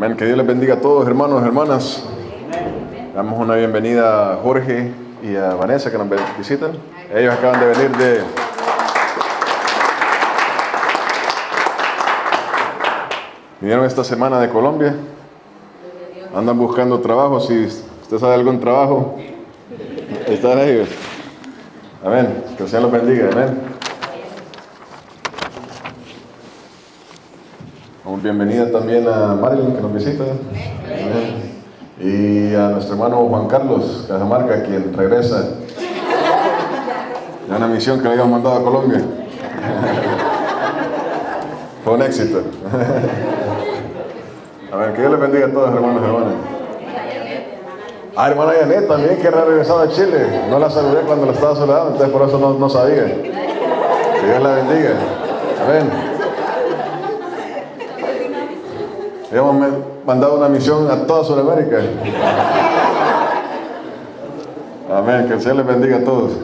Amén. Que Dios les bendiga a todos, hermanos y hermanas. Damos una bienvenida a Jorge y a Vanessa que nos visitan. Ellos acaban de venir vinieron esta semana de Colombia. Andan buscando trabajo. Si usted sabe algún trabajo, están ellos. Amén. Que el Señor los bendiga. Amén. Bienvenida también a Marilyn que nos visita. Amén. Y a nuestro hermano Juan Carlos Cajamarca, quien regresa de una misión que le habíamos mandado a Colombia. Fue un éxito. A ver, que Dios les bendiga a todos, hermanos y hermanas. Hermana Yanet también, que ha regresado a Chile. No la saludé cuando la estaba saludando, entonces por eso no sabía. Que Dios la bendiga. Amén. Habíamos mandado una misión a toda Sudamérica. Amén, que el Señor les bendiga a todos.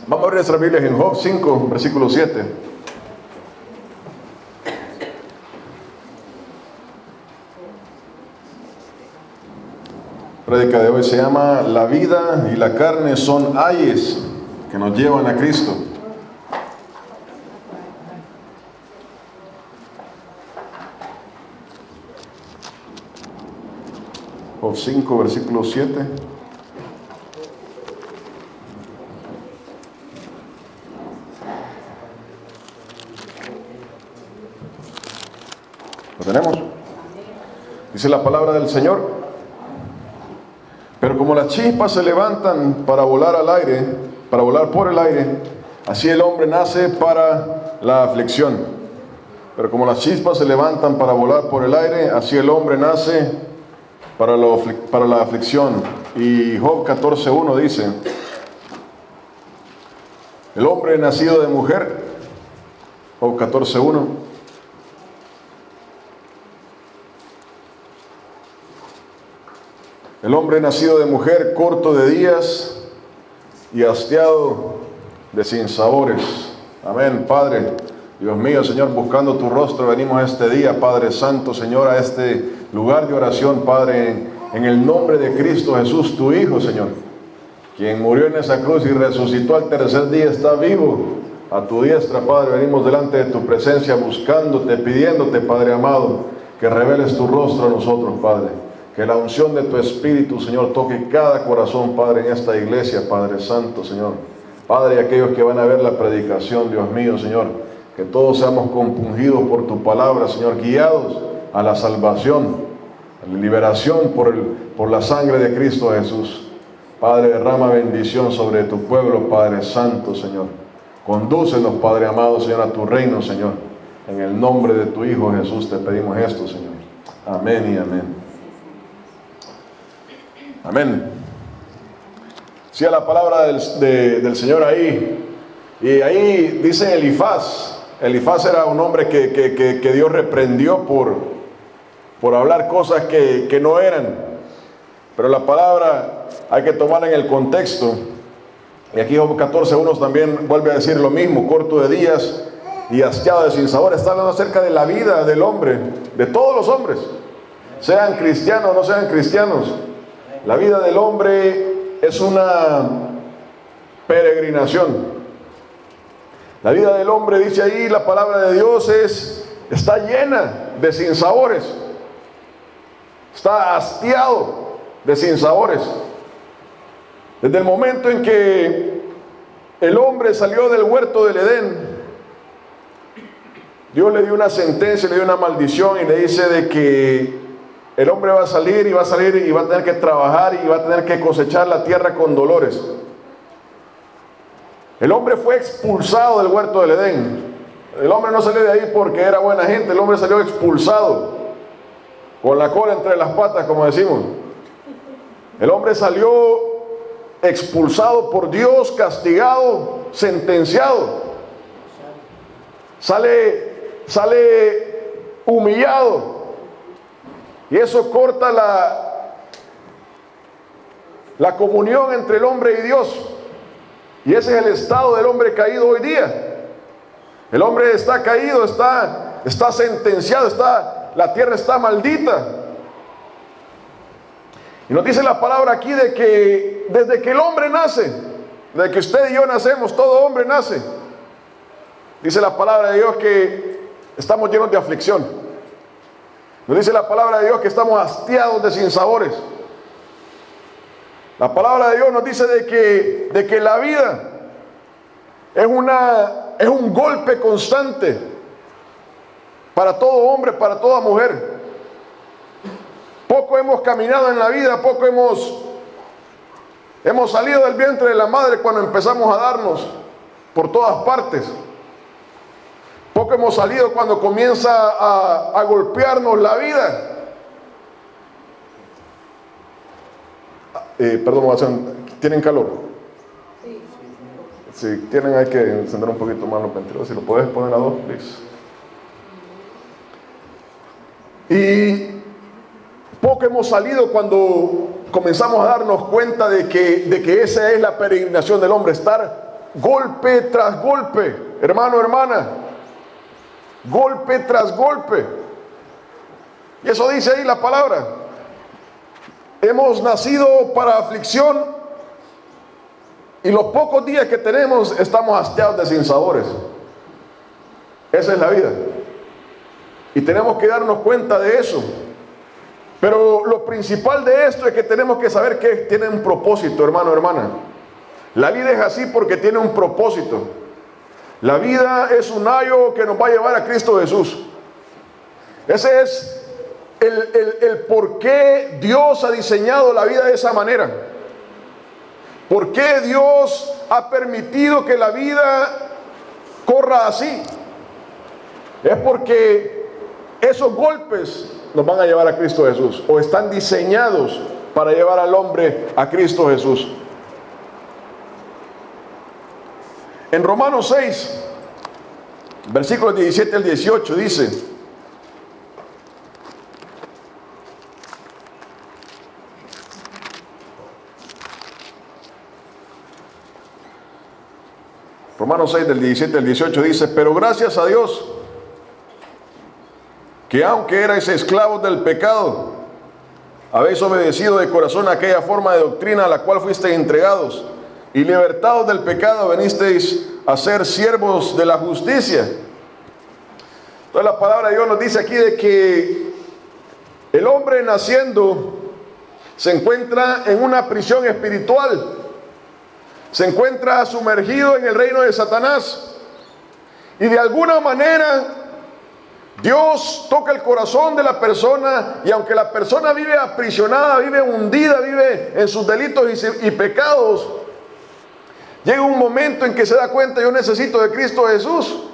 Vamos a abrir nuestras Biblias en Job 5, versículo 7. La prédica de hoy se llama La vida y la carne son ayes que nos llevan a Cristo. Job 5, versículo 7. ¿Lo tenemos? Dice la palabra del Señor: pero como las chispas se levantan para volar al aire, para volar por el aire, así el hombre nace para la aflicción. Pero como las chispas se levantan para volar por el aire, así el hombre nace para la aflicción. Y Job 14:1 dice: el hombre nacido de mujer, Job 14:1, el hombre nacido de mujer, corto de días y hastiado de sinsabores. Amén. Padre, Dios mío, Señor, buscando tu rostro, venimos este día, Padre Santo, Señor, a este lugar de oración, Padre, en el nombre de Cristo Jesús, tu Hijo, Señor, quien murió en esa cruz y resucitó al tercer día, está vivo a tu diestra, Padre. Venimos delante de tu presencia, buscándote, pidiéndote, Padre amado, que reveles tu rostro a nosotros, Padre. Que la unción de tu Espíritu, Señor, toque cada corazón, Padre, en esta iglesia, Padre Santo, Señor. Padre, y aquellos que van a ver la predicación, Dios mío, Señor, que todos seamos compungidos por tu palabra, Señor, guiados a la salvación, a la liberación por la sangre de Cristo Jesús. Padre, derrama bendición sobre tu pueblo, Padre Santo, Señor. Condúcenos, Padre amado, Señor, a tu reino, Señor. En el nombre de tu Hijo Jesús te pedimos esto, Señor. Amén y amén. Amén. Sí, a la palabra del Señor ahí. Y ahí dice Elifaz. Elifaz era un hombre que Dios reprendió por hablar cosas que no eran. Pero la palabra hay que tomarla en el contexto. Y aquí Job 14:1 también vuelve a decir lo mismo: corto de días y hastiado de sinsabor. Está hablando acerca de la vida del hombre, de todos los hombres, sean cristianos o no sean cristianos. La vida del hombre es una peregrinación. La vida del hombre, dice ahí la palabra de Dios, está llena de sinsabores. Está hastiado de sinsabores. Desde el momento en que el hombre salió del huerto del Edén, Dios le dio una sentencia, le dio una maldición y le dice de que el hombre va a salir y va a tener que trabajar y va a tener que cosechar la tierra con dolores. El hombre fue expulsado del huerto del Edén. El hombre no salió de ahí porque era buena gente. El hombre salió expulsado, con la cola entre las patas, como decimos. El hombre salió expulsado por Dios, castigado, sentenciado. Sale humillado. Y eso corta la comunión entre el hombre y Dios. Y ese es el estado del hombre caído hoy día. El hombre está caído, está sentenciado, la tierra está maldita. Y nos dice la palabra aquí de que desde que el hombre nace, desde que usted y yo nacemos, todo hombre nace, dice la palabra de Dios que estamos llenos de aflicción. Nos dice la palabra de Dios que estamos hastiados de sinsabores. La palabra de Dios nos dice de que la vida es un golpe constante para todo hombre, para toda mujer. Poco hemos caminado en la vida, poco hemos salido del vientre de la madre cuando empezamos a darnos por todas partes. Poco hemos salido cuando comienza a golpearnos la vida. Perdón, ¿tienen calor? Sí. Si tienen, hay que encender un poquito más los ventiladores. Si lo puedes poner a 2, please. Y poco hemos salido cuando comenzamos a darnos cuenta de que esa es la peregrinación del hombre, estar golpe tras golpe, hermano, hermana, golpe tras golpe. Y eso dice ahí la palabra. Hemos nacido para aflicción y los pocos días que tenemos estamos hastiados de sinsabores. Esa es la vida. Y tenemos que darnos cuenta de eso. Pero lo principal de esto es que tenemos que saber que tiene un propósito, hermano, hermana. La vida es así porque tiene un propósito. La vida es un ayo que nos va a llevar a Cristo Jesús. Ese es el por qué Dios ha diseñado la vida de esa manera. ¿Por qué Dios ha permitido que la vida corra así? Es porque esos golpes nos van a llevar a Cristo Jesús, o están diseñados para llevar al hombre a Cristo Jesús. En Romanos 6, versículos 17 al 18 dice: Romanos 6 del 17 al 18 dice: pero gracias a Dios, que aunque erais esclavos del pecado, habéis obedecido de corazón aquella forma de doctrina a la cual fuisteis entregados, y libertados del pecado venisteis a ser siervos de la justicia. Entonces la palabra de Dios nos dice aquí de que el hombre naciendo se encuentra en una prisión espiritual, se encuentra sumergido en el reino de Satanás, y de alguna manera Dios toca el corazón de la persona, y aunque la persona vive aprisionada, vive hundida, vive en sus delitos y pecados, llega un momento en que se da cuenta: yo necesito de Cristo Jesús.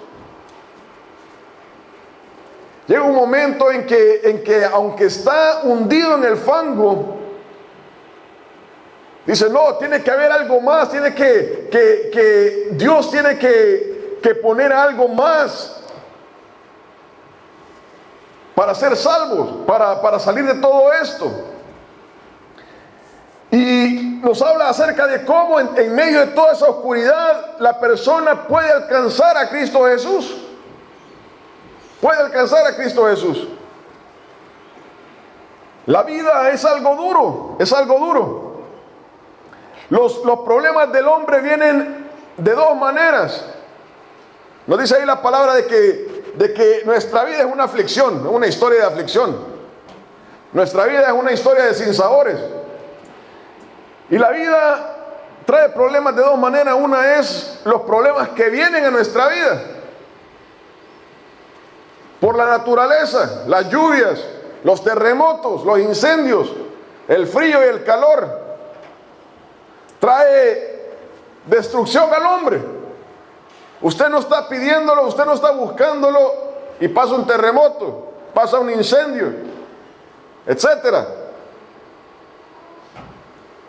Llega un momento en que aunque está hundido en el fango, dice: no, tiene que haber algo más, tiene que Dios tiene que poner algo más para ser salvos, para salir de todo esto. Y nos habla acerca de cómo en medio de toda esa oscuridad la persona puede alcanzar a Cristo Jesús. Puede alcanzar a Cristo Jesús. La vida es algo duro, es algo duro. Los problemas del hombre vienen de dos maneras. Nos dice ahí la palabra de que nuestra vida es una aflicción, una historia de aflicción. Nuestra vida es una historia de sinsabores. Y la vida trae problemas de dos maneras. Una es los problemas que vienen a nuestra vida por la naturaleza, las lluvias, los terremotos, los incendios, el frío y el calor. Trae destrucción al hombre. Usted no está pidiéndolo, usted no está buscándolo, y pasa un terremoto, pasa un incendio, etcétera.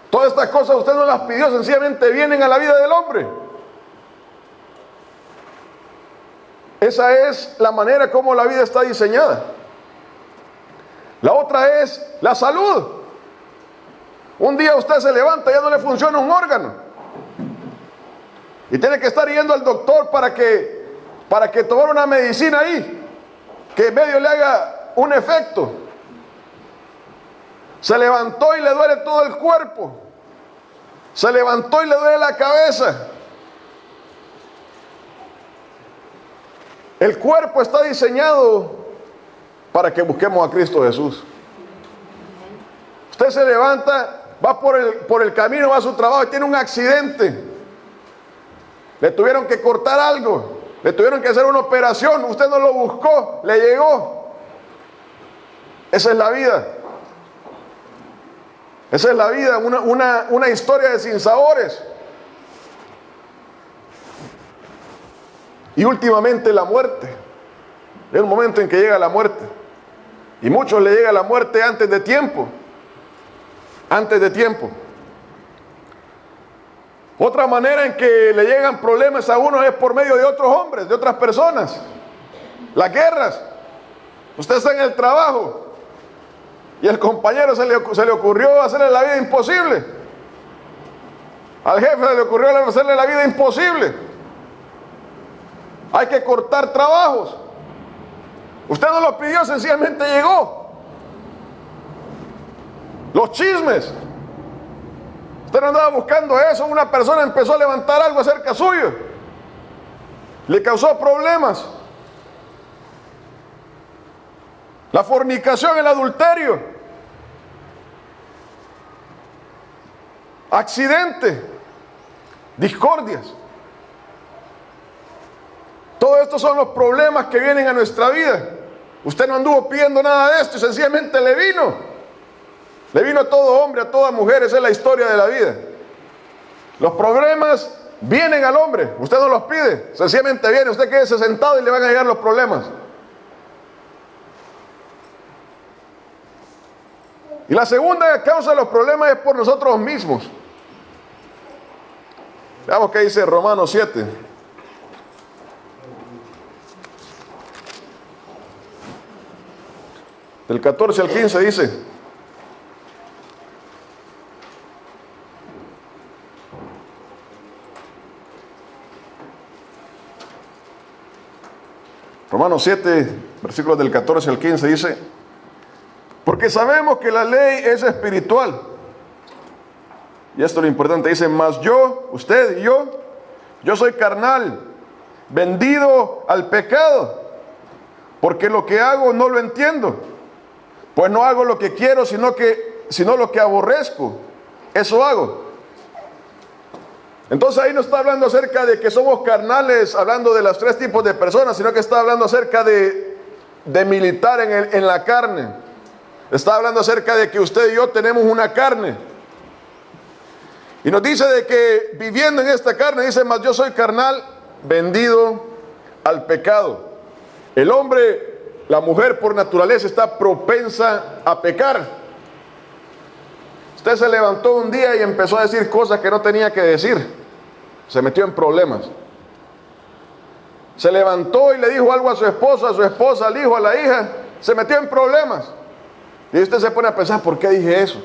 Todas estas cosas usted no las pidió, sencillamente vienen a la vida del hombre. Esa es la manera como la vida está diseñada. La otra es la salud. Un día usted se levanta y ya no le funciona un órgano, y tiene que estar yendo al doctor para que tomar una medicina ahí, que en medio le haga un efecto. Se levantó y le duele todo el cuerpo. Se levantó y le duele la cabeza. El cuerpo está diseñado para que busquemos a Cristo Jesús. Usted se levanta, va por el camino, va a su trabajo y tiene un accidente. Le tuvieron que cortar algo, le tuvieron que hacer una operación. Usted no lo buscó, le llegó. Esa es la vida. Esa es la vida, una historia de sinsabores. Y últimamente la muerte. Es un momento en que llega la muerte. Y muchos le llega la muerte antes de tiempo. Antes de tiempo. Otra manera en que le llegan problemas a uno es por medio de otros hombres, de otras personas. Las guerras. Usted está en el trabajo y el compañero se le ocurrió hacerle la vida imposible. Al jefe se le ocurrió hacerle la vida imposible. Hay que cortar trabajos. Usted no lo pidió, sencillamente llegó. Los chismes. Usted no andaba buscando eso. Una persona empezó a levantar algo acerca suyo. Le causó problemas. La fornicación, el adulterio. Accidente. Discordias. Todo esto son los problemas que vienen a nuestra vida. Usted no anduvo pidiendo nada de esto y sencillamente le vino. Le vino a todo hombre, a toda mujer. Esa es la historia de la vida. Los problemas vienen al hombre. Usted no los pide. Sencillamente viene. Usted quédese sentado y le van a llegar los problemas. Y la segunda causa de los problemas es por nosotros mismos. Veamos qué dice Romanos 7. Del 14 al 15 dice: Romanos 7, versículos del 14 al 15 dice: porque sabemos que la ley es espiritual. Y esto es lo importante, dice: mas yo, usted y yo soy carnal, vendido al pecado, porque lo que hago no lo entiendo. Pues no hago lo que quiero, sino lo que aborrezco. Eso hago. Entonces ahí no está hablando acerca de que somos carnales, hablando de los tres tipos de personas, sino que está hablando acerca de militar en la carne. Está hablando acerca de que usted y yo tenemos una carne. Y nos dice de que viviendo en esta carne, dice: mas yo soy carnal, vendido al pecado. El hombre, la mujer por naturaleza está propensa a pecar. Usted se levantó un día y empezó a decir cosas que no tenía que decir. Se metió en problemas. Se levantó y le dijo algo a su esposa, al hijo, a la hija. Se metió en problemas. Y usted se pone a pensar: ¿por qué dije eso?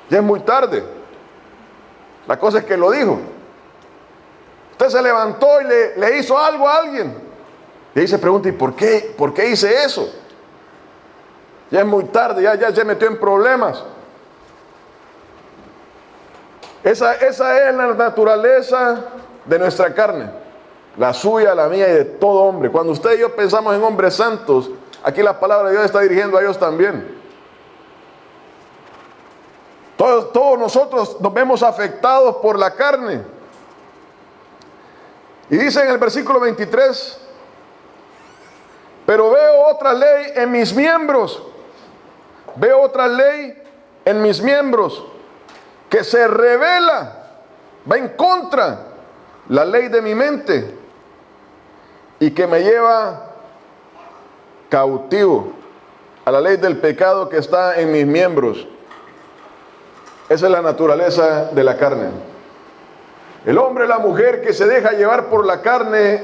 Ya es muy tarde. La cosa es que lo dijo. Usted se levantó y le hizo algo a alguien. Y ahí se pregunta: ¿y por qué hice eso? Ya es muy tarde, ya se metió en problemas. Esa es la naturaleza de nuestra carne. La suya, la mía y de todo hombre. Cuando usted y yo pensamos en hombres santos, aquí la palabra de Dios está dirigiendo a ellos también. Todos nosotros nos vemos afectados por la carne. Y dice en el versículo 23: pero veo otra ley en mis miembros. Veo otra ley en mis miembros que se revela, va en contra la ley de mi mente y que me lleva cautivo a la ley del pecado que está en mis miembros. Esa es la naturaleza de la carne. El hombre, la mujer que se deja llevar por la carne,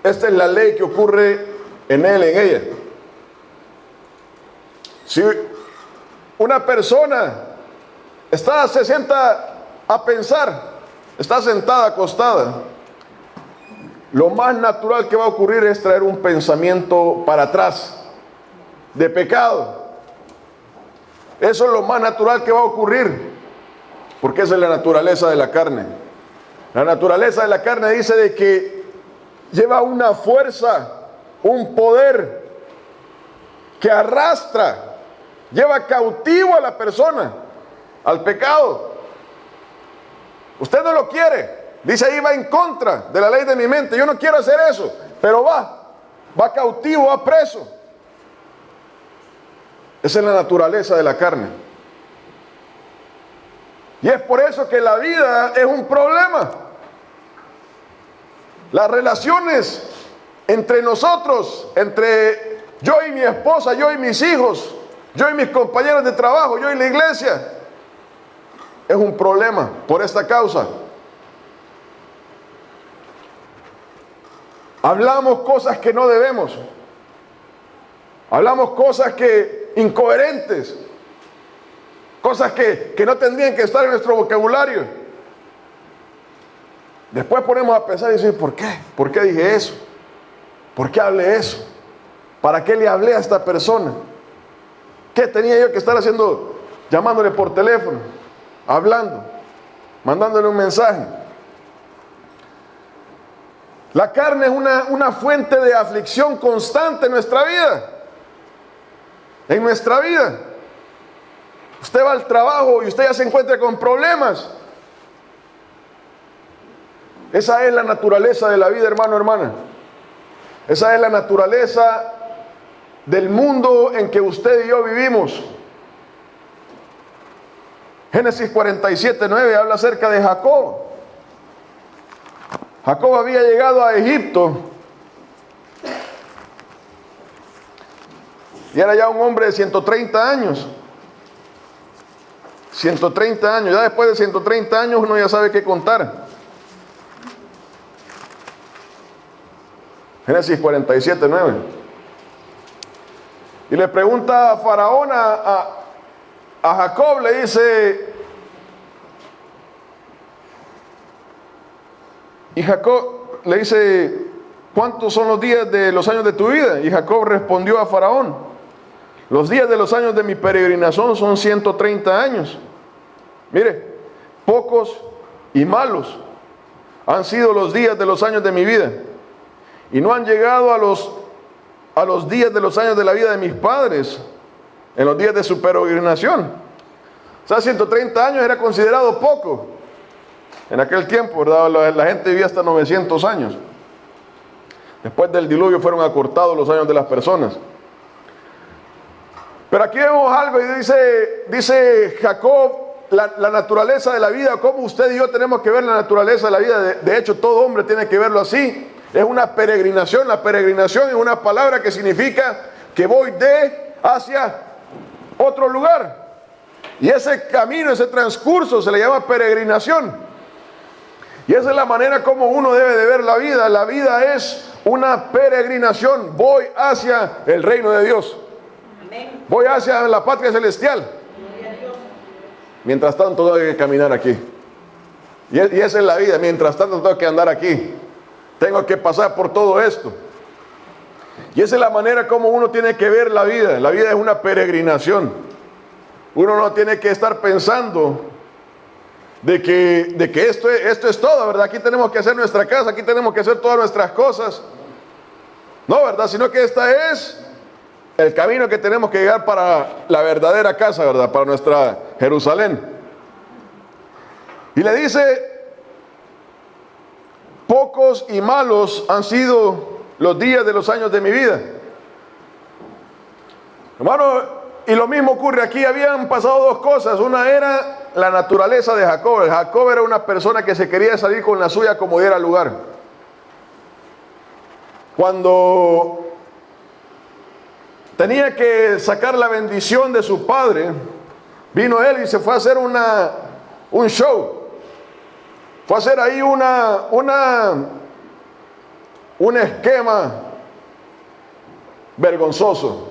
esta es la ley que ocurre en él, en ella. Si una persona se sienta a pensar, está sentada, acostada, lo más natural que va a ocurrir es traer un pensamiento para atrás, de pecado. Eso es lo más natural que va a ocurrir, porque esa es la naturaleza de la carne. La naturaleza de la carne dice de que lleva una fuerza, un poder que arrastra, lleva cautivo a la persona al pecado. Usted no lo quiere, dice ahí, va en contra de la ley de mi mente. Yo no quiero hacer eso, pero va cautivo, va preso. Esa es la naturaleza de la carne. Y es por eso que la vida es un problema. Las relaciones entre nosotros, entre yo y mi esposa, yo y mis hijos, yo y mis compañeros de trabajo, yo y la iglesia, es un problema por esta causa. Hablamos cosas que no debemos. Hablamos cosas incoherentes, cosas que no tendrían que estar en nuestro vocabulario. Después ponemos a pensar y decir, ¿por qué? ¿Por qué dije eso? ¿Por qué hablé eso? ¿Para qué le hablé a esta persona? ¿Qué tenía yo que estar haciendo? Llamándole por teléfono, hablando, mandándole un mensaje. La carne es una fuente de aflicción constante en nuestra vida. En nuestra vida. Usted va al trabajo y usted ya se encuentra con problemas. Esa es la naturaleza de la vida, hermano, hermana. Esa es la naturaleza del mundo en que usted y yo vivimos. Génesis 47:9 habla acerca de Jacob. Jacob había llegado a Egipto y era ya un hombre de 130 años. 130 años, ya después de 130 años uno ya sabe qué contar. Génesis 47:9. Y le pregunta a Faraón, a Jacob, le dice, y Jacob le dice, ¿cuántos son los días de los años de tu vida? Y Jacob respondió a Faraón, los días de los años de mi peregrinación son 130 años. Mire, pocos y malos han sido los días de los años de mi vida, y no han llegado a los días de los años de la vida de mis padres, en los días de su peregrinación. O sea, 130 años era considerado poco. En aquel tiempo, ¿verdad? La gente vivía hasta 900 años. Después del diluvio fueron acortados los años de las personas. Pero aquí vemos algo y dice Jacob, la naturaleza de la vida, cómo usted y yo tenemos que ver la naturaleza de la vida. De hecho, todo hombre tiene que verlo así. Es una peregrinación. La peregrinación es una palabra que significa que voy hacia otro lugar. Y ese camino, ese transcurso se le llama peregrinación. Y esa es la manera como uno debe de ver la vida. La vida es una peregrinación. Voy hacia el reino de Dios. Amén. Voy hacia la patria celestial. Mientras tanto tengo que caminar aquí. Y esa es la vida. Mientras tanto tengo que andar aquí. Tengo que pasar por todo esto. Y esa es la manera como uno tiene que ver la vida. La vida es una peregrinación. Uno no tiene que estar pensando de que esto es todo, ¿verdad? Aquí tenemos que hacer nuestra casa, aquí tenemos que hacer todas nuestras cosas. No, ¿verdad? Sino que esta es el camino que tenemos que llegar para la verdadera casa, ¿verdad? Para nuestra Jerusalén. Y le dice, pocos y malos han sido los días de los años de mi vida. Hermano, y lo mismo ocurre aquí. Habían pasado dos cosas. Una era la naturaleza de Jacob. Jacob era una persona que se quería salir con la suya como diera lugar. Cuando tenía que sacar la bendición de su padre, vino él y se fue a hacer un show. Fue a hacer ahí un esquema vergonzoso.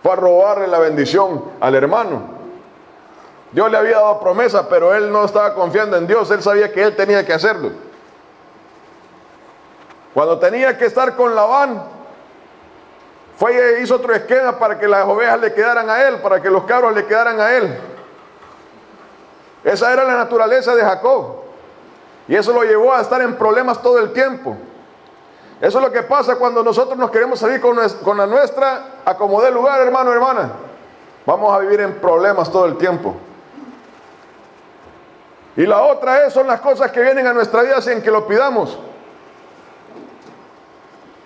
Fue a robarle la bendición al hermano. Dios le había dado promesa, pero él no estaba confiando en Dios. Él sabía que él tenía que hacerlo. Cuando tenía que estar con Labán, Fue y hizo otro esquema para que las ovejas le quedaran a él, para que los cabros le quedaran a él. Esa era la naturaleza de Jacob. Y eso lo llevó a estar en problemas todo el tiempo. Eso es lo que pasa cuando nosotros nos queremos salir con la nuestra acomodé lugar, hermano, hermana. Vamos a vivir en problemas todo el tiempo. Y la otra son las cosas que vienen a nuestra vida sin que lo pidamos.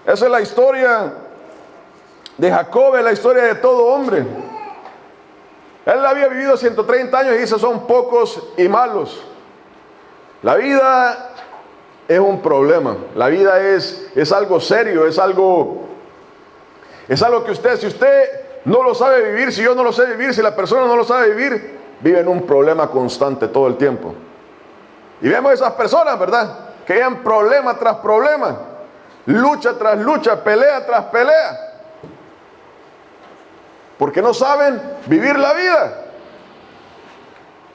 Esa es la historia de Jacob, es la historia de todo hombre. Él había vivido 130 años y dice son pocos y malos. La vida es un problema. La vida es algo serio, es algo que si usted no lo sabe vivir, si yo no lo sé vivir, si la persona no lo sabe vivir, vive en un problema constante todo el tiempo. Y vemos esas personas, ¿verdad? Que llevan problema tras problema, lucha tras lucha, pelea tras pelea. Porque no saben vivir la vida.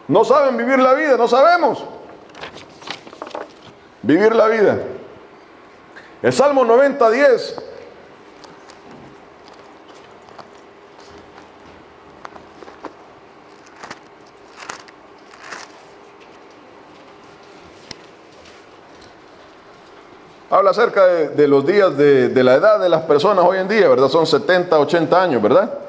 No saben vivir la vida, no sabemos vivir la vida. El Salmo 90:10. Habla acerca de los días de la edad de las personas hoy en día, ¿verdad? Son 70, 80 años, ¿verdad?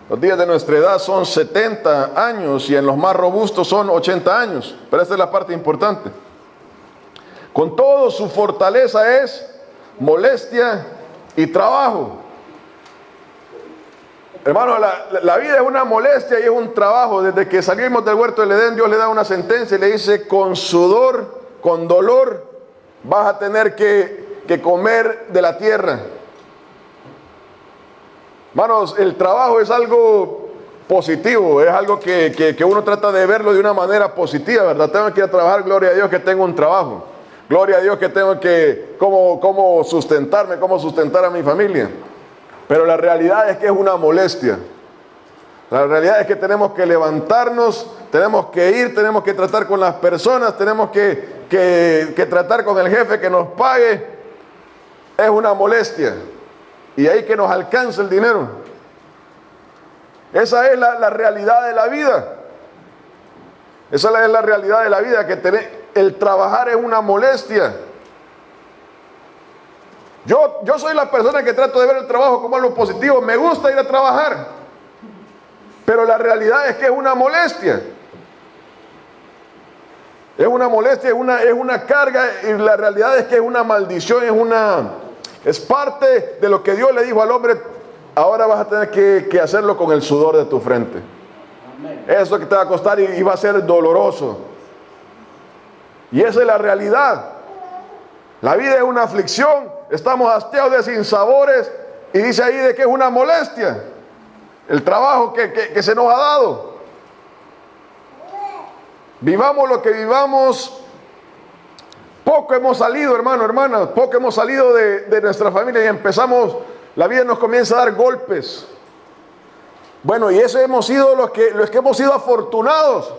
Los días de nuestra edad son 70 años y en los más robustos son 80 años. Pero esta es la parte importante. Con todo, su fortaleza es molestia y trabajo. Hermano, la vida es una molestia y es un trabajo. Desde que salimos del huerto del Edén, Dios le da una sentencia y le dice, con sudor, con dolor, vas a tener que comer de la tierra. Hermanos, el trabajo es algo positivo, es algo que uno trata de verlo de una manera positiva, ¿verdad? Tengo que ir a trabajar, gloria a Dios que tengo un trabajo. Gloria a Dios que tengo cómo sustentarme, cómo sustentar a mi familia. Pero la realidad es que es una molestia. La realidad es que tenemos que levantarnos, tenemos que ir, tenemos que tratar con las personas, tenemos que tratar con el jefe que nos pague. Es una molestia. Y ahí que nos alcance el dinero. Esa es la realidad de la vida. Esa es la realidad de la vida, que el trabajar es una molestia. Yo soy la persona que trato de ver el trabajo como algo positivo. Me gusta ir a trabajar. Pero la realidad es que es una molestia. Es una molestia, es una carga. Y la realidad es que es una maldición, es parte de lo que Dios le dijo al hombre. Ahora vas a tener que hacerlo con el sudor de tu frente. Eso que te va a costar y va a ser doloroso. Y esa es la realidad. La vida es una aflicción. Estamos hastiados de sinsabores. Y dice ahí de que es una molestia el trabajo que se nos ha dado. Vivamos lo que vivamos. Poco hemos salido, hermano, hermana. Poco hemos salido de nuestra familia y empezamos. La vida nos comienza a dar golpes. Bueno, y eso hemos sido los que hemos sido afortunados.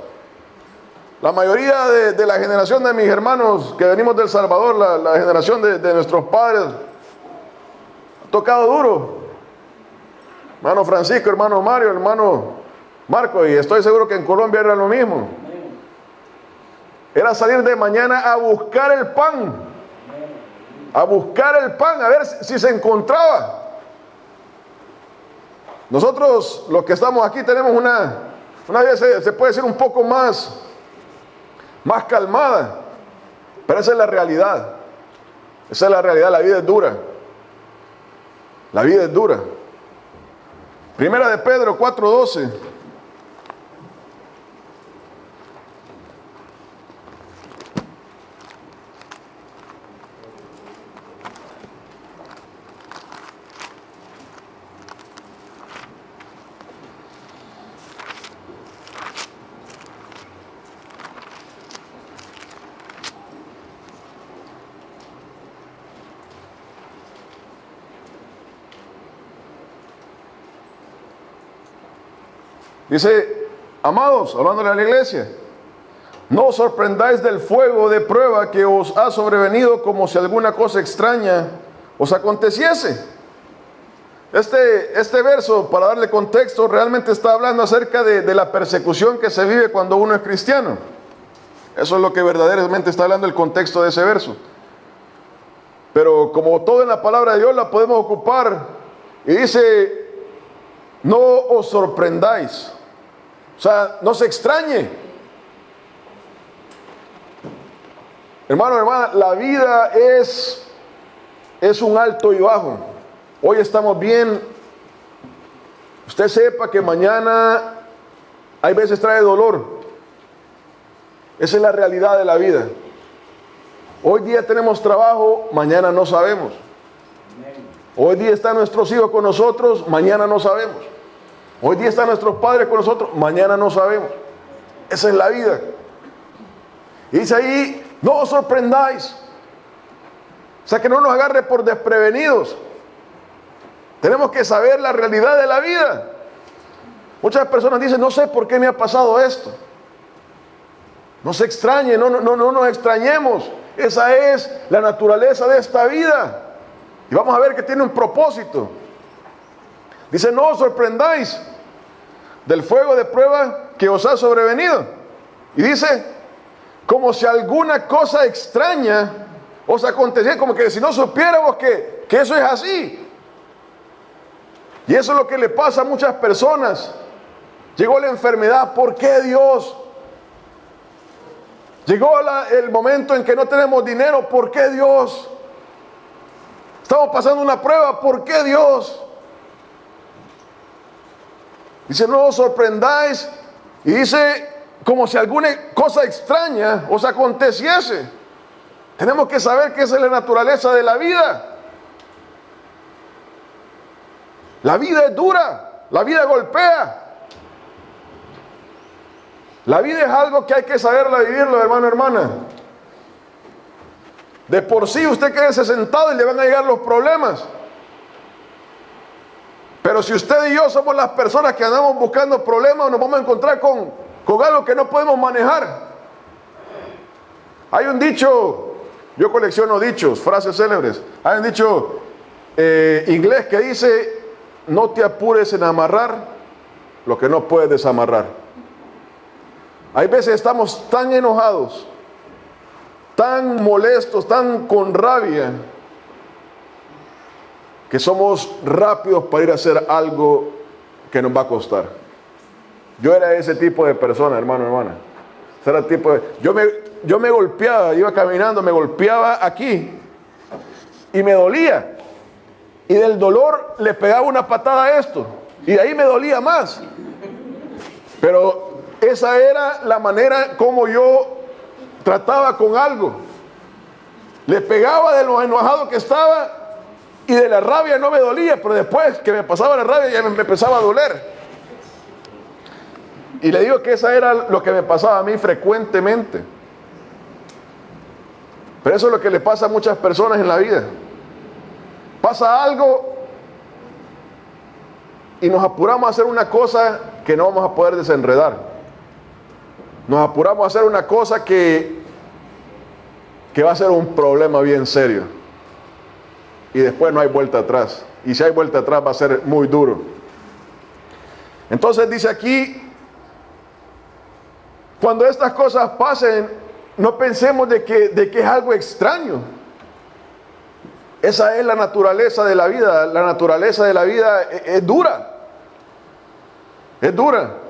La mayoría de la generación de mis hermanos que venimos del Salvador, la generación de nuestros padres, ha tocado duro. Hermano Francisco, hermano Mario, hermano Marco, y estoy seguro que en Colombia era lo mismo. Era salir de mañana a buscar el pan. A buscar el pan, a ver si se encontraba. Nosotros, los que estamos aquí, tenemos una vida, se puede decir, un poco más calmada. Pero esa es la realidad. Esa es la realidad. La vida es dura. La vida es dura. Primera de Pedro 4:12. Dice, amados, hablándole a la iglesia, no os sorprendáis del fuego de prueba que os ha sobrevenido como si alguna cosa extraña os aconteciese. Este verso, para darle contexto, realmente está hablando acerca de la persecución que se vive cuando uno es cristiano. Eso es lo que verdaderamente está hablando el contexto de ese verso. Pero como todo en la palabra de Dios la podemos ocupar, y dice, no os sorprendáis. O sea, no se extrañe. Hermano, hermana, la vida es un alto y bajo. Hoy estamos bien. Usted sepa que mañana hay veces trae dolor. Esa es la realidad de la vida. Hoy día tenemos trabajo, mañana no sabemos. Hoy día están nuestros hijos con nosotros, mañana no sabemos. Hoy día están nuestros padres con nosotros, mañana no sabemos. Esa es la vida. Y dice ahí, no os sorprendáis. O sea, que no nos agarre por desprevenidos. Tenemos que saber la realidad de la vida. Muchas personas dicen, no sé por qué me ha pasado esto. No se extrañe, no nos extrañemos. Esa es la naturaleza de esta vida. Y vamos a ver que tiene un propósito. Dice, no os sorprendáis del fuego de prueba que os ha sobrevenido. Y dice, como si alguna cosa extraña os aconteciera, como que si no supiéramos que eso es así. Y eso es lo que le pasa a muchas personas. Llegó la enfermedad, ¿por qué Dios? Llegó el momento en que no tenemos dinero, ¿por qué Dios? Estamos pasando una prueba, ¿por qué Dios? Dice, no os sorprendáis. Y dice, como si alguna cosa extraña os aconteciese. Tenemos que saber que esa es la naturaleza de la vida. La vida es dura, la vida golpea. La vida es algo que hay que saberla vivirlo, hermano, hermana. De por sí usted quédese sentado y le van a llegar los problemas. Pero si usted y yo somos las personas que andamos buscando problemas, nos vamos a encontrar con algo que no podemos manejar. Hay un dicho, yo colecciono dichos, frases célebres. Hay un dicho inglés que dice, no te apures en amarrar lo que no puedes desamarrar. Hay veces estamos tan enojados, tan molestos, tan con rabia, que somos rápidos para ir a hacer algo que nos va a costar. Yo era ese tipo de persona, hermano, hermana. Era el tipo yo me golpeaba, iba caminando, me golpeaba aquí y me dolía. Y del dolor le pegaba una patada a esto y de ahí me dolía más. Pero esa era la manera como yo trataba con algo. Le pegaba de lo enojado que estaba y de la rabia no me dolía, pero después que me pasaba la rabia ya me empezaba a doler. Y le digo que esa era lo que me pasaba a mí frecuentemente. Pero eso es lo que le pasa a muchas personas en la vida. Pasa algo y nos apuramos a hacer una cosa que no vamos a poder desenredar. Nos apuramos a hacer una cosa que va a ser un problema bien serio. Y después no hay vuelta atrás. Y si hay vuelta atrás va a ser muy duro. Entonces dice aquí, cuando estas cosas pasen, no pensemos de que es algo extraño. Esa es la naturaleza de la vida. La naturaleza de la vida es dura. Es dura.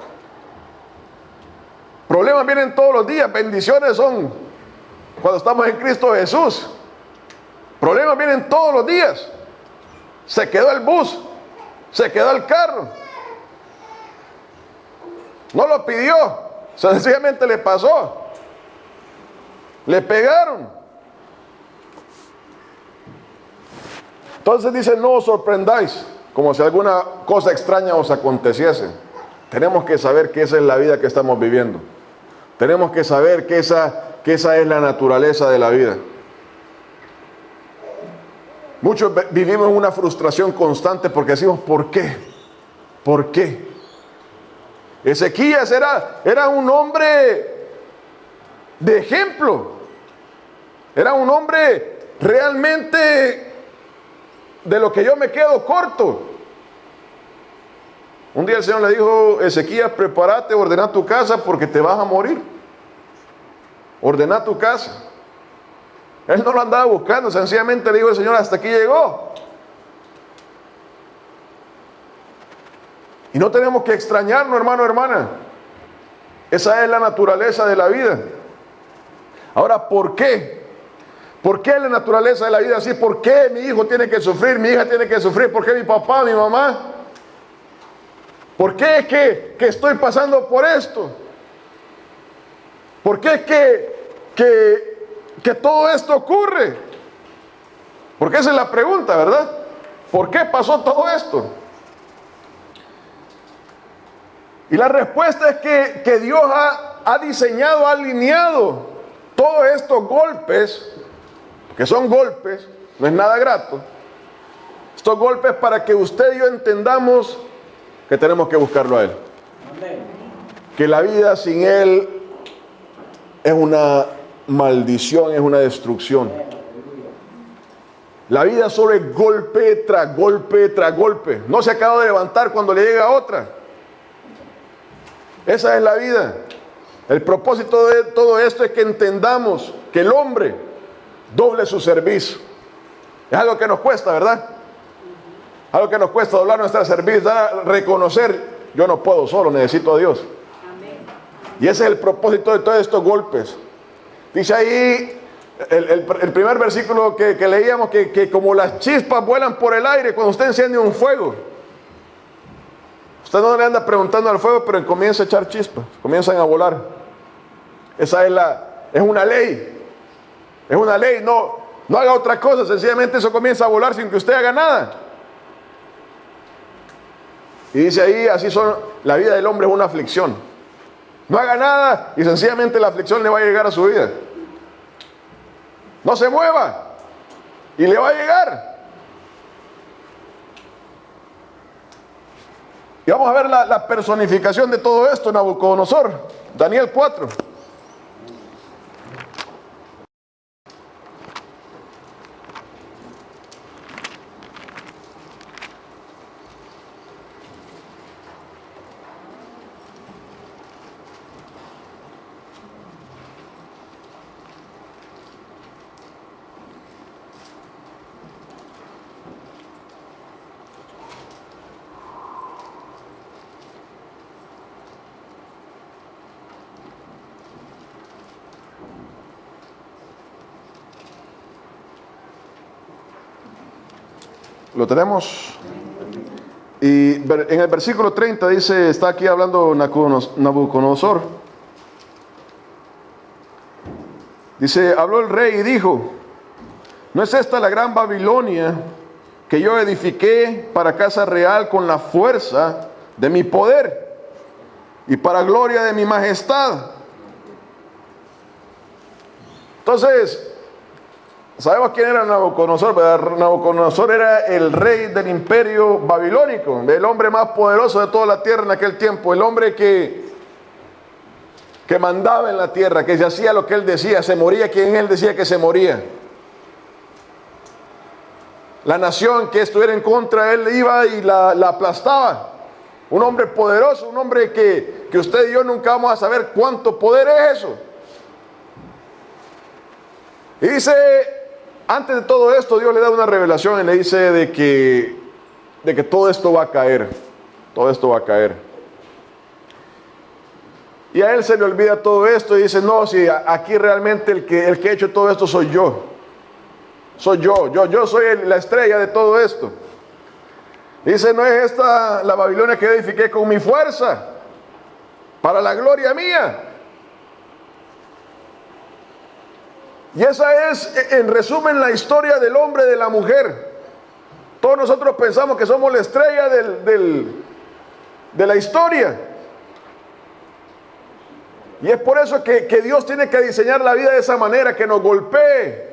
Problemas vienen todos los días. Bendiciones son cuando estamos en Cristo Jesús. Problemas vienen todos los días. Se quedó el bus. Se quedó el carro. No lo pidió. Sencillamente le pasó. Le pegaron. Entonces dice, no os sorprendáis, como si alguna cosa extraña os aconteciese. Tenemos que saber que esa es la vida que estamos viviendo. Tenemos que saber que esa es la naturaleza de la vida. Muchos vivimos en una frustración constante porque decimos, ¿por qué? ¿Por qué? Ezequías era un hombre de ejemplo. Era un hombre realmente de lo que yo me quedo corto. Un día el Señor le dijo: Ezequías, prepárate, ordena tu casa porque te vas a morir. Ordena tu casa. Él no lo andaba buscando, sencillamente le dijo el Señor: hasta aquí llegó. Y no tenemos que extrañarnos, hermano, hermana. Esa es la naturaleza de la vida. Ahora, ¿por qué? ¿Por qué la naturaleza de la vida así? ¿Por qué mi hijo tiene que sufrir? ¿Mi hija tiene que sufrir? ¿Por qué mi papá, mi mamá? ¿Por qué es que estoy pasando por esto? ¿Por qué es que todo esto ocurre? Porque esa es la pregunta, ¿verdad? ¿Por qué pasó todo esto? Y la respuesta es que Dios ha diseñado, ha alineado todos estos golpes, que son golpes, no es nada grato, estos golpes para que usted y yo entendamos que tenemos que buscarlo a Él. Amén. Que la vida sin Él es una maldición, es una destrucción. La vida solo es golpe tras golpe tras golpe. No se acaba de levantar cuando le llega otra. Esa es la vida. El propósito de todo esto es que entendamos que el hombre doble su servicio. Es algo que nos cuesta, ¿verdad? Algo que nos cuesta doblar nuestra servicio, reconocer: yo no puedo solo, necesito a Dios. Amén. Y ese es el propósito de todos estos golpes. Dice ahí el primer versículo que leíamos, que como las chispas vuelan por el aire cuando usted enciende un fuego. Usted no le anda preguntando al fuego, pero comienza a echar chispas, comienzan a volar. Esa es una ley. Es una ley, no haga otra cosa, sencillamente eso comienza a volar sin que usted haga nada. Y dice ahí: así son, la vida del hombre es una aflicción. No haga nada y sencillamente la aflicción le va a llegar a su vida. No se mueva y le va a llegar. Y vamos a ver la personificación de todo esto, Nabucodonosor. Daniel 4. ¿Lo tenemos? Y en el versículo 30 dice, está aquí hablando Nabucodonosor. Dice: habló el rey y dijo: ¿no es esta la gran Babilonia que yo edifiqué para casa real con la fuerza de mi poder y para gloria de mi majestad? Entonces, sabemos quién era Nabucodonosor, ¿verdad? Nabucodonosor era el rey del imperio babilónico, el hombre más poderoso de toda la tierra en aquel tiempo, el hombre que mandaba en la tierra, que se hacía lo que él decía, se moría quien él decía que se moría. La nación que estuviera en contra de él iba y la aplastaba. Un hombre poderoso, un hombre que usted y yo nunca vamos a saber cuánto poder es eso. Y dice, antes de todo esto, Dios le da una revelación y le dice de que todo esto va a caer. Todo esto va a caer. Y a él se le olvida todo esto y dice: no, si aquí realmente el que ha hecho todo esto soy yo. Soy yo soy la estrella de todo esto. Dice: no es esta la Babilonia que edifiqué con mi fuerza, para la gloria mía. Y esa es, en resumen, la historia del hombre y de la mujer. Todos nosotros pensamos que somos la estrella de la historia. Y es por eso que Dios tiene que diseñar la vida de esa manera, que nos golpee,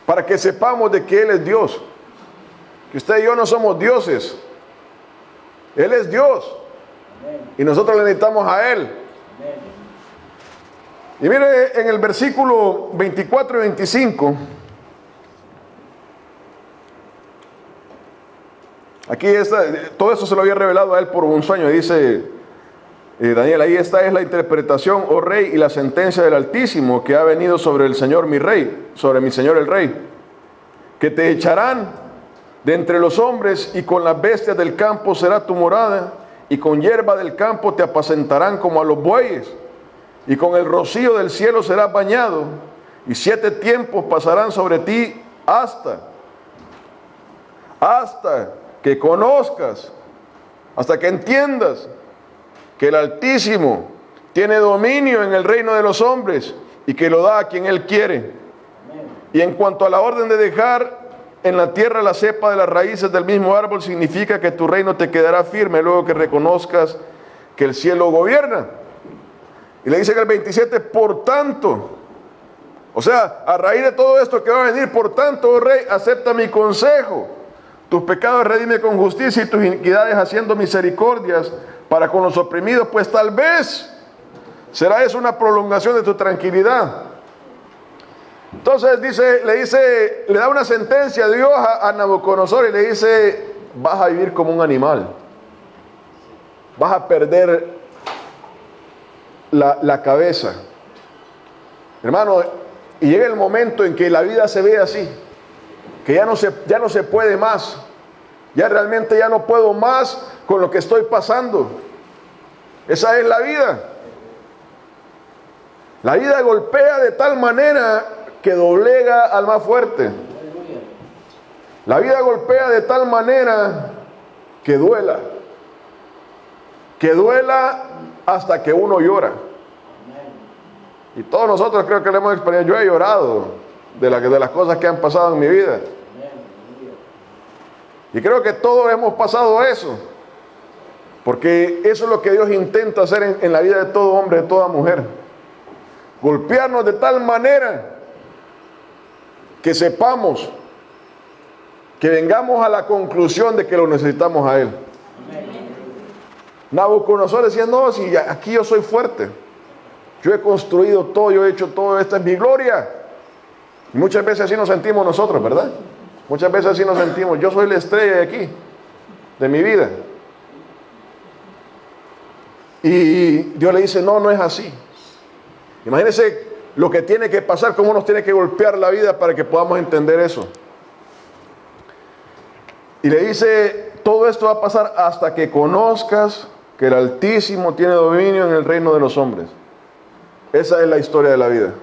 para que sepamos de que Él es Dios. Que usted y yo no somos dioses. Él es Dios. Y nosotros le necesitamos a Él. Y mire en el versículo 24 y 25. Aquí está, todo esto se lo había revelado a él por un sueño. Dice Daniel, ahí esta es la interpretación, oh rey, y la sentencia del Altísimo que ha venido sobre el Señor mi rey, sobre mi Señor el rey, que te echarán de entre los hombres y con las bestias del campo será tu morada y con hierba del campo te apacentarán como a los bueyes y con el rocío del cielo serás bañado y 7 tiempos pasarán sobre ti hasta que conozcas, hasta que entiendas que el Altísimo tiene dominio en el reino de los hombres y que lo da a quien Él quiere. Y en cuanto a la orden de dejar en la tierra la cepa de las raíces del mismo árbol, significa que tu reino te quedará firme luego que reconozcas que el cielo gobierna. Y le dice en el 27, por tanto, o sea, a raíz de todo esto que va a venir, por tanto, oh rey, acepta mi consejo. Tus pecados redime con justicia y tus iniquidades haciendo misericordias para con los oprimidos, pues tal vez será eso una prolongación de tu tranquilidad. Entonces le da una sentencia a Dios a Nabucodonosor y le dice, vas a vivir como un animal, vas a perder la cabeza. Hermano, y llega el momento en que la vida se ve así, que ya no se puede más, ya realmente ya no puedo más con lo que estoy pasando. Esa es la vida. La vida golpea de tal manera que doblega al más fuerte. La vida golpea de tal manera que duela hasta que uno llora. Y todos nosotros creo que lo hemos experienciado. Yo he llorado de las cosas que han pasado en mi vida. Y creo que todos hemos pasado eso, porque eso es lo que Dios intenta hacer en la vida de todo hombre, de toda mujer. Golpearnos de tal manera que sepamos, que vengamos a la conclusión de que lo necesitamos a Él. Nabucodonosor decía, no, si aquí yo soy fuerte, yo he construido todo, yo he hecho todo, esta es mi gloria. Y muchas veces así nos sentimos nosotros, ¿verdad? Muchas veces así nos sentimos, yo soy la estrella de aquí, de mi vida. Y Dios le dice, no, no es así. Imagínense lo que tiene que pasar, cómo nos tiene que golpear la vida para que podamos entender eso. Y le dice, todo esto va a pasar hasta que conozcas que el Altísimo tiene dominio en el reino de los hombres. Esa es la historia de la vida.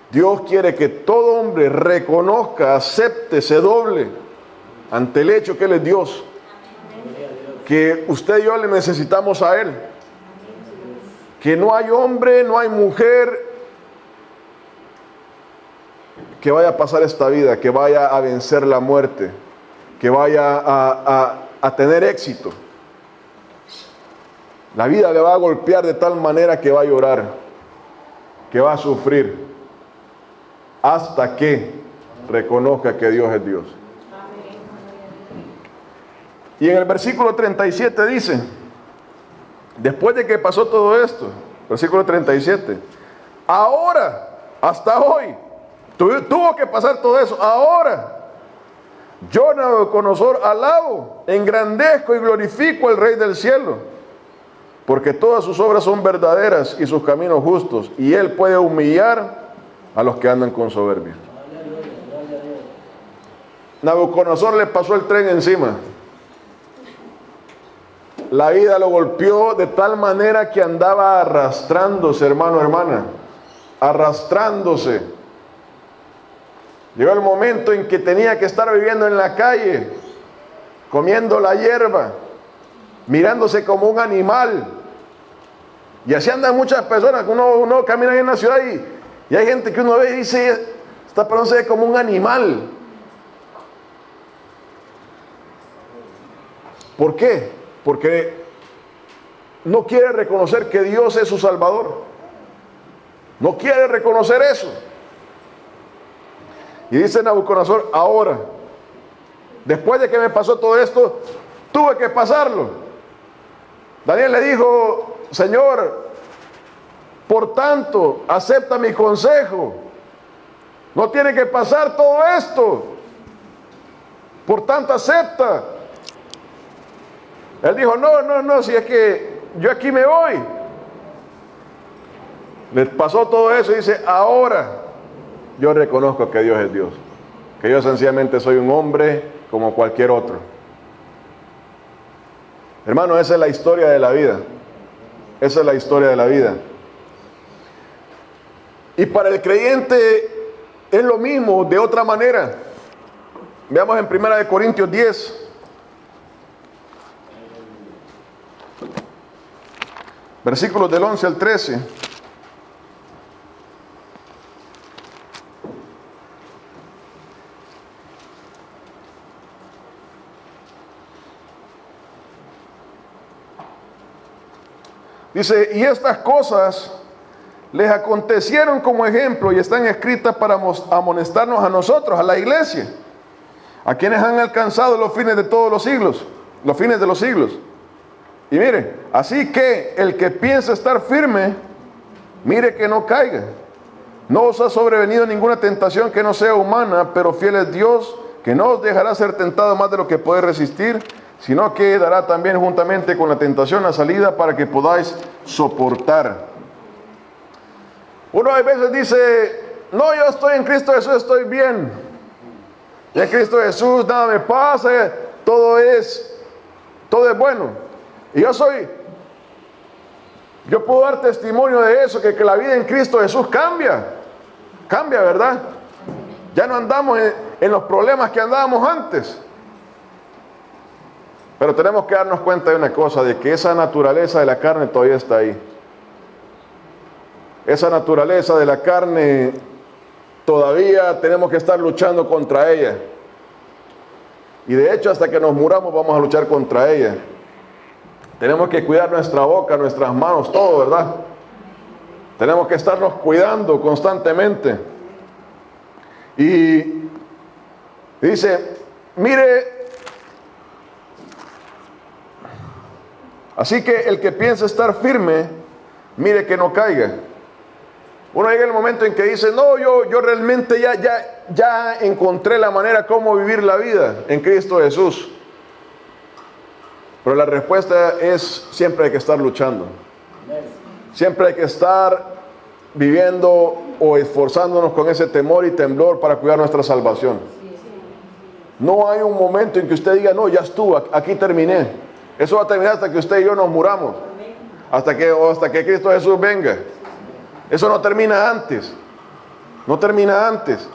Dios quiere que todo hombre reconozca, acepte, se doble ante el hecho que Él es Dios. Que usted y yo le necesitamos a Él. Que no hay hombre, no hay mujer que vaya a pasar esta vida, que vaya a vencer la muerte, que vaya a tener éxito. La vida le va a golpear de tal manera que va a llorar, que va a sufrir, hasta que reconozca que Dios es Dios. Y en el versículo 37 dice, después de que pasó todo esto, versículo 37, ahora, hasta hoy, tuvo que pasar todo eso, ahora, yo Nabucodonosor alabo, engrandezco y glorifico al Rey del cielo, porque todas sus obras son verdaderas y sus caminos justos, y Él puede humillar a los que andan con soberbia. Nabucodonosor le pasó el tren encima. La vida lo golpeó de tal manera que andaba arrastrándose, hermano, hermana, arrastrándose. Llegó el momento en que tenía que estar viviendo en la calle, comiendo la hierba, mirándose como un animal. Y así andan muchas personas, uno camina ahí en la ciudad y hay gente que uno ve y dice, esta persona se ve como un animal. ¿Por qué? Porque no quiere reconocer que Dios es su Salvador. No quiere reconocer eso. Y dice Nabucodonosor, ahora, después de que me pasó todo esto, tuve que pasarlo. Daniel le dijo, Señor, por tanto, acepta mi consejo. No tiene que pasar todo esto. Por tanto, acepta. Él dijo, no, si es que yo aquí me voy. Le pasó todo eso y dice, ahora yo reconozco que Dios es Dios. Que yo sencillamente soy un hombre como cualquier otro. Hermano, esa es la historia de la vida. Esa es la historia de la vida. Y para el creyente es lo mismo, de otra manera. Veamos en 1 Corintios 10. Versículos del 11 al 13. Dice, y estas cosas les acontecieron como ejemplo y están escritas para amonestarnos a nosotros, a la iglesia, a quienes han alcanzado los fines de todos los siglos, los fines de los siglos. Y mire, así que el que piensa estar firme, mire que no caiga. No os ha sobrevenido ninguna tentación que no sea humana, pero fiel es Dios, que no os dejará ser tentado más de lo que podéis resistir, sino que dará también juntamente con la tentación la salida para que podáis soportar. Uno a veces dice, no, yo estoy en Cristo Jesús, estoy bien. Y en Cristo Jesús nada me pasa, todo es bueno. Y yo puedo dar testimonio de eso, que la vida en Cristo Jesús cambia, ¿verdad? Ya no andamos en los problemas que andábamos antes. Pero tenemos que darnos cuenta de una cosa, de que esa naturaleza de la carne todavía está ahí. Esa naturaleza de la carne todavía tenemos que estar luchando contra ella. Y de hecho hasta que nos muramos vamos a luchar contra ella. Tenemos que cuidar nuestra boca, nuestras manos, todo, ¿verdad? Tenemos que estarnos cuidando constantemente. Y dice, mire, así que el que piensa estar firme, mire que no caiga. Uno llega el momento en que dice, no, yo realmente ya encontré la manera como vivir la vida en Cristo Jesús. Pero la respuesta es, siempre hay que estar luchando. Siempre hay que estar viviendo o esforzándonos con ese temor y temblor para cuidar nuestra salvación. No hay un momento en que usted diga, no, ya estuvo, aquí terminé. Eso va a terminar hasta que usted y yo nos muramos. Hasta que Cristo Jesús venga. Eso no termina antes. No termina antes.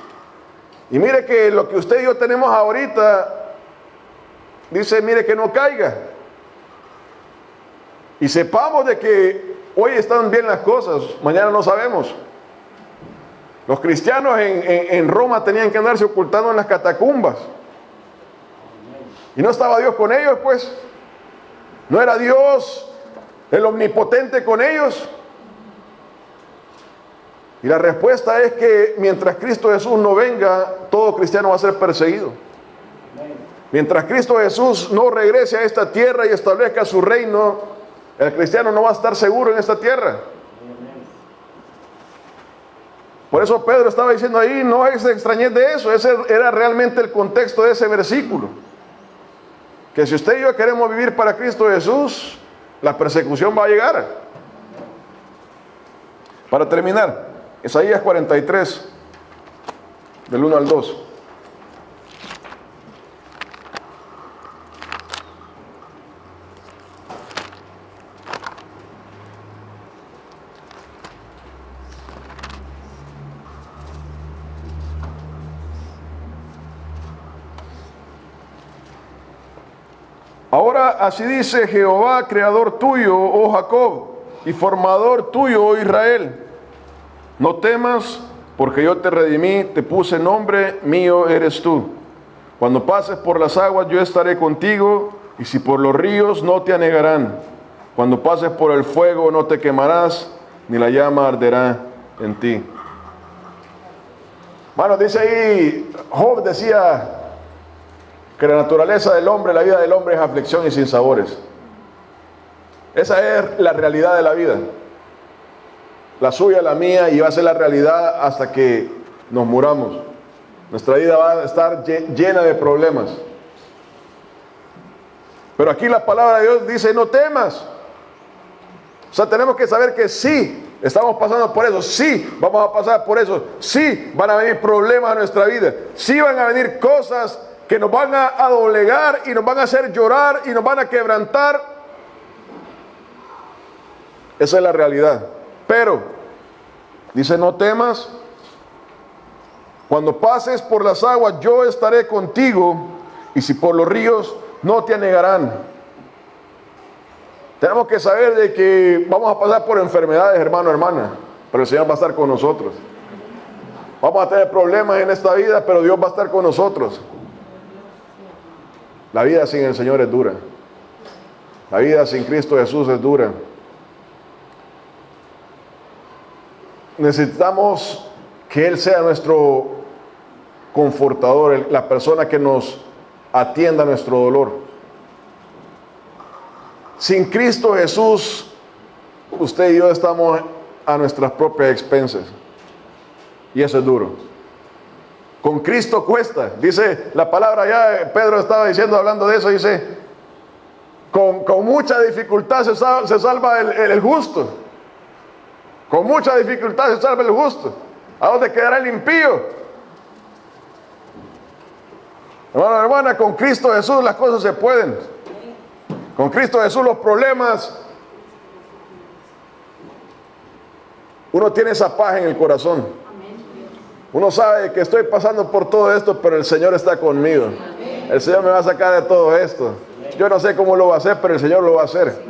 Y mire que lo que usted y yo tenemos ahorita, dice, mire que no caiga. Y sepamos de que hoy están bien las cosas, mañana no sabemos. Los cristianos en Roma tenían que andarse ocultando en las catacumbas. Y no estaba Dios con ellos, pues. ¿No era Dios el omnipotente con ellos? Y la respuesta es que mientras Cristo Jesús no venga, todo cristiano va a ser perseguido. Mientras Cristo Jesús no regrese a esta tierra y establezca su reino, el cristiano no va a estar seguro en esta tierra. Por eso Pedro estaba diciendo ahí, no se extrañez de eso. Ese era realmente el contexto de ese versículo. Que si usted y yo queremos vivir para Cristo Jesús, la persecución va a llegar. Para terminar, Isaías 43, del 1 al 2. Ahora así dice Jehová, creador tuyo, oh Jacob, y formador tuyo, oh Israel. No temas, porque yo te redimí, te puse nombre, mío eres tú. Cuando pases por las aguas, yo estaré contigo, y si por los ríos, no te anegarán. Cuando pases por el fuego, no te quemarás, ni la llama arderá en ti. Bueno, dice ahí, Job decía que la naturaleza del hombre, la vida del hombre es aflicción y sinsabores. Esa es la realidad de la vida. La suya, la mía, y va a ser la realidad hasta que nos muramos. Nuestra vida va a estar llena de problemas. Pero aquí la palabra de Dios dice, no temas. O sea, tenemos que saber que sí, estamos pasando por eso, sí, vamos a pasar por eso, sí, van a venir problemas a nuestra vida, sí van a venir cosas que nos van a doblegar y nos van a hacer llorar y nos van a quebrantar. Esa es la realidad. Pero, dice, no temas, cuando pases por las aguas, yo estaré contigo, y si por los ríos, no te anegarán. Tenemos que saber de que vamos a pasar por enfermedades, hermano, hermana, pero el Señor va a estar con nosotros. Vamos a tener problemas en esta vida, pero Dios va a estar con nosotros. La vida sin el Señor es dura. La vida sin Cristo Jesús es dura. Necesitamos que Él sea nuestro confortador, la persona que nos atienda nuestro dolor. Sin Cristo Jesús, usted y yo estamos a nuestras propias expensas. Y eso es duro. Con Cristo cuesta. Dice la palabra, ya Pedro estaba diciendo, hablando de eso, dice, con mucha dificultad se salva el justo. Con mucha dificultad se salva el justo. ¿A dónde quedará el impío? Hermano, hermana, con Cristo Jesús las cosas se pueden. Con Cristo Jesús los problemas, uno tiene esa paz en el corazón. Uno sabe que estoy pasando por todo esto, pero el Señor está conmigo. El Señor me va a sacar de todo esto. Yo no sé cómo lo va a hacer, pero el Señor lo va a hacer.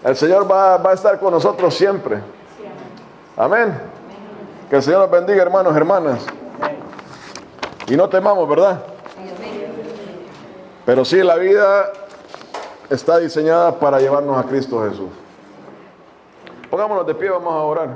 El Señor va a estar con nosotros siempre. Amén. Que el Señor nos bendiga, hermanos, hermanas. Y no temamos, ¿verdad? Pero sí, la vida está diseñada para llevarnos a Cristo Jesús. Pongámonos de pie, vamos a orar.